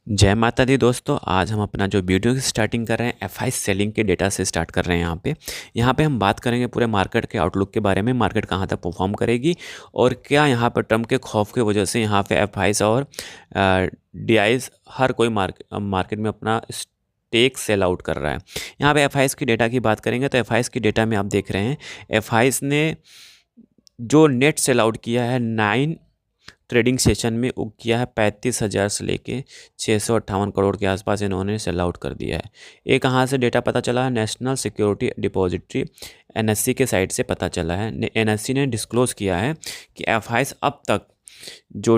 जय माता दी दोस्तों। आज हम अपना जो वीडियो की स्टार्टिंग कर रहे हैं एफआई सेलिंग के डेटा से स्टार्ट कर रहे हैं। यहाँ पे हम बात करेंगे पूरे मार्केट के आउटलुक के बारे में, मार्केट कहाँ तक परफॉर्म करेगी और क्या यहाँ पर ट्रम्प के खौफ की वजह से यहाँ पे एफआईस और डीआईस हर कोई मार्केट में अपना स्टेक सेल आउट कर रहा है। यहाँ पे एफआईस की डेटा की बात करेंगे तो एफआईस की डेटा में आप देख रहे हैं एफआईस ने जो नेट सेल आउट किया है 9 ट्रेडिंग सेशन में वो किया है 35,000 से लेके 658 करोड़ के आसपास इन्होंने सेल आउट कर दिया है। ये कहाँ से डेटा पता चला है? नेशनल सिक्योरिटी डिपॉजिटरी एनएससी के साइट से पता चला है। एनएससी ने डिस्क्लोज़ किया है कि एफआईएस अब तक जो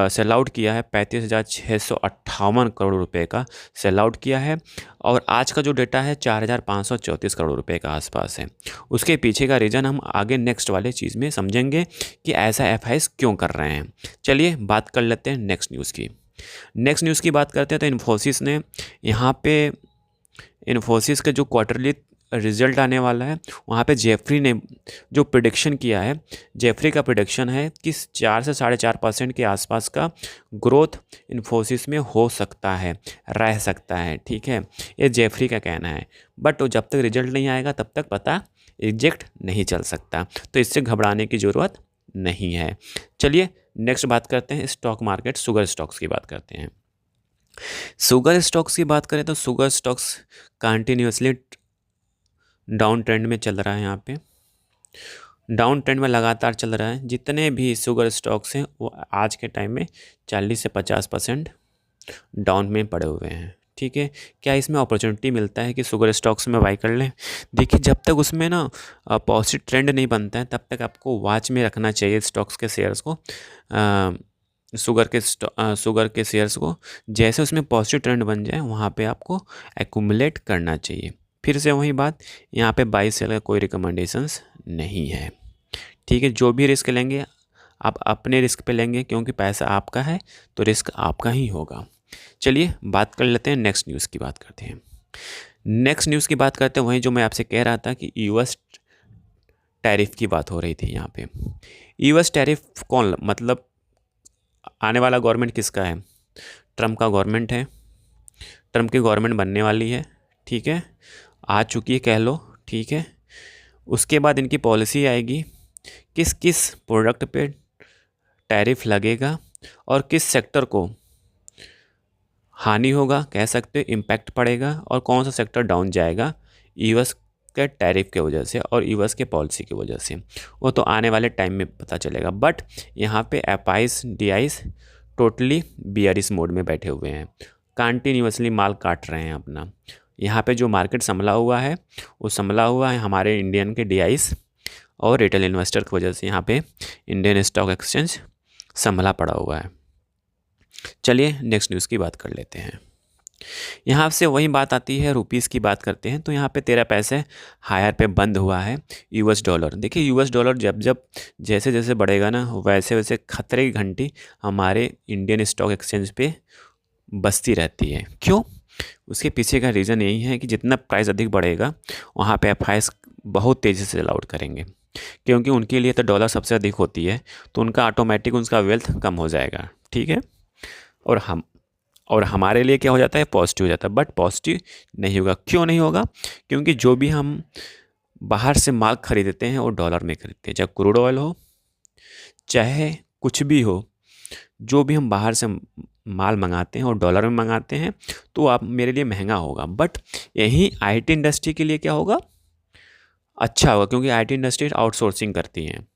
सेल आउट किया है 35,658 करोड़ रुपए का सेल आउट किया है और आज का जो डेटा है 4,534 करोड़ रुपए का आसपास है। उसके पीछे का रीज़न हम आगे नेक्स्ट वाले चीज़ में समझेंगे कि ऐसा एफआईएस क्यों कर रहे हैं। चलिए बात कर लेते हैं नेक्स्ट न्यूज़ की। नेक्स्ट न्यूज़ की बात करते हैं तो इन्फोसिस ने यहाँ पे इन्फोसिस का जो क्वार्टरली रिजल्ट आने वाला है वहाँ पे जेफरी ने जो प्रिडिक्शन किया है, जेफरी का प्रिडिक्शन है कि 4 से 4.5% के आसपास का ग्रोथ इन्फोसिस में हो सकता है, रह सकता है। ठीक है, ये जेफरी का कहना है, बट वो जब तक रिजल्ट नहीं आएगा तब तक पता एग्जैक्ट नहीं चल सकता, तो इससे घबराने की ज़रूरत नहीं है। चलिए नेक्स्ट बात करते हैं स्टॉक मार्केट, शुगर स्टॉक्स की बात करते हैं। शुगर स्टॉक्स की बात करें तो sugar stocks continuously down trend में चल रहा है। यहाँ पे डाउन ट्रेंड में लगातार चल रहा है। जितने भी शुगर स्टॉक्स हैं वो आज के टाइम में 40 से 50% डाउन में पड़े हुए हैं। ठीक है, क्या इसमें अपॉर्चुनिटी मिलता है कि शुगर स्टॉक्स में बाई कर लें? देखिए, जब तक उसमें ना पॉजिटिव ट्रेंड नहीं बनता है तब तक आपको वॉच में रखना चाहिए स्टॉक्स के शेयर्स को, शुगर के शेयर्स को। जैसे उसमें पॉजिटिव ट्रेंड बन जाए वहाँ पे आपको एक्यूमुलेट करना चाहिए। फिर से वही बात, यहाँ पे बाई सेल का कोई रिकमेंडेशंस नहीं है। ठीक है, जो भी रिस्क लेंगे आप अपने रिस्क पे लेंगे, क्योंकि पैसा आपका है तो रिस्क आपका ही होगा। चलिए बात कर लेते हैं नेक्स्ट न्यूज़ की बात करते हैं। नेक्स्ट न्यूज़ की बात करते हैं वहीं जो मैं आपसे कह रहा था कि यूएस टैरिफ की बात हो रही थी। यहाँ पे यूएस टैरिफ कौन, मतलब आने वाला गवर्नमेंट किसका है? ट्रम्प का गवर्नमेंट है। ट्रम्प की गवर्नमेंट बनने वाली है। ठीक है, आ चुकी है कह लो। ठीक है, उसके बाद इनकी पॉलिसी आएगी किस किस प्रोडक्ट पे टैरिफ लगेगा और किस सेक्टर को हानि होगा, कह सकते हो इम्पैक्ट पड़ेगा, और कौन सा सेक्टर डाउन जाएगा यूएस के टैरिफ के वजह से और यूएस के पॉलिसी की वजह से। वो तो आने वाले टाइम में पता चलेगा। बट यहाँ पे एफआईस डीआईस टोटली बियरिश मोड में बैठे हुए हैं, कंटिन्यूसली माल काट रहे हैं अपना। यहाँ पे जो मार्केट संभला हुआ है वो संभला हुआ है हमारे इंडियन के डीआईस और रिटेल इन्वेस्टर की वजह से। यहाँ पे इंडियन स्टॉक एक्सचेंज संभला पड़ा हुआ है। चलिए नेक्स्ट न्यूज़ की बात कर लेते हैं। यहाँ से वही बात आती है, रुपीज़ की बात करते हैं तो यहाँ पे 13 पैसे हायर पे बंद हुआ है यूएस डॉलर। देखिए, यूएस डॉलर जब जब जैसे जैसे बढ़ेगा ना वैसे वैसे खतरे की घंटी हमारे इंडियन स्टॉक एक्सचेंज पे बजती रहती है। क्यों? उसके पीछे का रीज़न यही है कि जितना प्राइस अधिक बढ़ेगा वहाँ पे एफआईएस बहुत तेज़ी से सेल आउट करेंगे, क्योंकि उनके लिए तो डॉलर सबसे अधिक होती है, तो उनका ऑटोमेटिक उनका वेल्थ कम हो जाएगा। ठीक है, और हमारे लिए क्या हो जाता है? पॉजिटिव हो जाता है। बट पॉजिटिव नहीं होगा। क्यों नहीं होगा? क्योंकि जो भी हम बाहर से माल खरीदते हैं वो डॉलर में खरीदते हैं, चाहे क्रूड ऑयल हो चाहे कुछ भी हो। जो भी हम बाहर से माल मंगाते हैं और डॉलर में मंगाते हैं तो आप मेरे लिए महंगा होगा। बट यही आईटी इंडस्ट्री के लिए क्या होगा? अच्छा होगा, क्योंकि आईटी इंडस्ट्री आउटसोर्सिंग करती हैं।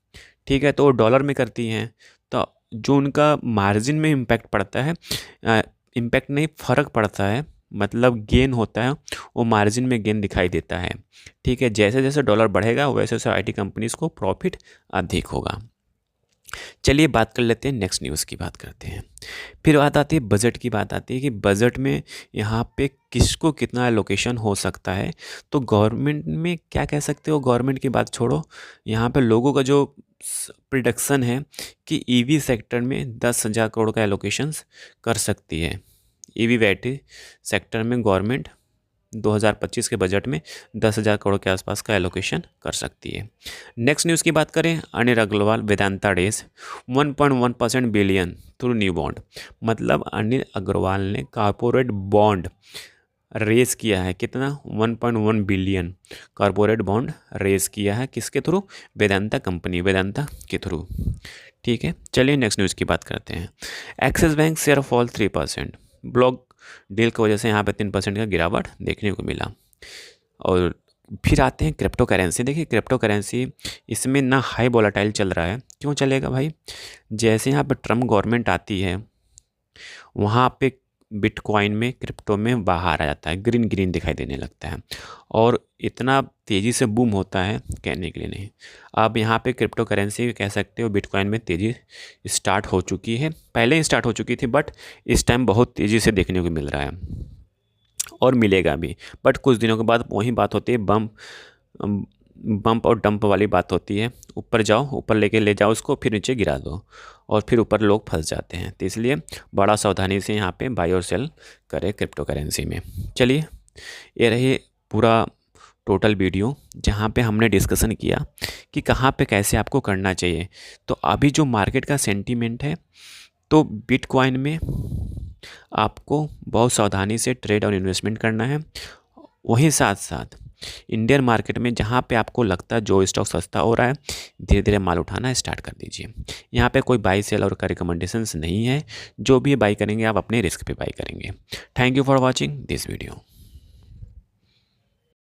ठीक है, तो वो डॉलर में करती हैं, तो जो उनका मार्जिन में इम्पैक्ट पड़ता है, इम्पैक्ट नहीं फ़र्क पड़ता है, मतलब गेन होता है, वो मार्जिन में गेन दिखाई देता है। ठीक है, जैसे जैसे डॉलर बढ़ेगा वैसे वैसे आईटी कंपनीज़ को प्रॉफिट अधिक होगा। चलिए बात कर लेते हैं नेक्स्ट न्यूज़ की बात करते हैं। फिर बात आती है बजट की, बात आती है कि बजट में यहाँ पे किसको कितना एलोकेशन हो सकता है। तो गवर्नमेंट में क्या कह सकते हो, गवर्नमेंट की बात छोड़ो, यहाँ पे लोगों का जो प्रिडिक्शन है कि ईवी सेक्टर में 10,000 करोड़ का एलोकेशंस कर सकती है। ईवी बैटरी सेक्टर में गवर्नमेंट 2025 के बजट में 10,000 करोड़ के आसपास का एलोकेशन कर सकती है। नेक्स्ट न्यूज़ की बात करें, Anil Agarwal Vedanta raise 1.1% billion through new bond. मतलब अनिल अग्रवाल ने कॉर्पोरेट बॉन्ड रेज किया है, कितना 1.1 बिलियन कॉर्पोरेट बॉन्ड रेज किया है, किसके थ्रू? वेदांता कंपनी, वेदांता के थ्रू। ठीक है, चलिए नेक्स्ट न्यूज़ की बात करते हैं। Axis bank share fall 3%, block deal की वजह से यहाँ पे 3% का गिरावट देखने को मिला। और फिर आते हैं क्रिप्टो करेंसी। देखिए क्रिप्टो करेंसी इसमें ना हाई वोलेटाइल चल रहा है, क्यों चलेगा भाई? जैसे यहाँ पे ट्रम्प गवर्नमेंट आती है वहाँ पे बिटकॉइन में, क्रिप्टो में बाहर आ जाता है, ग्रीन ग्रीन दिखाई देने लगता है और इतना तेज़ी से बूम होता है कहने के लिए नहीं। अब यहाँ पे क्रिप्टो करेंसी कह सकते हो बिटकॉइन में तेज़ी स्टार्ट हो चुकी है, पहले ही स्टार्ट हो चुकी थी बट इस टाइम बहुत तेज़ी से देखने को मिल रहा है और मिलेगा भी। बट कुछ दिनों के बाद वही बात होती है, बम्प और डंप वाली बात होती है, ऊपर जाओ, ऊपर लेके ले जाओ उसको, फिर नीचे गिरा दो और फिर ऊपर लोग फंस जाते हैं। तो इसलिए बड़ा सावधानी से यहाँ पे बाय और सेल करें क्रिप्टो करेंसी में। चलिए, ये रही पूरा टोटल वीडियो जहाँ पे हमने डिस्कशन किया कि कहाँ पे कैसे आपको करना चाहिए। तो अभी जो मार्केट का सेंटीमेंट है, तो बिटकॉइन में आपको बहुत सावधानी से ट्रेड और इन्वेस्टमेंट करना है। वहीं साथ साथ इंडियन मार्केट में जहाँ पे आपको लगता है जो स्टॉक सस्ता हो रहा है, धीरे धीरे माल उठाना स्टार्ट कर दीजिए। यहाँ पे कोई बाई सेल और का रिकमेंडेशंस नहीं है, जो भी बाई करेंगे आप अपने रिस्क पे बाई करेंगे। Thank you for watching this video.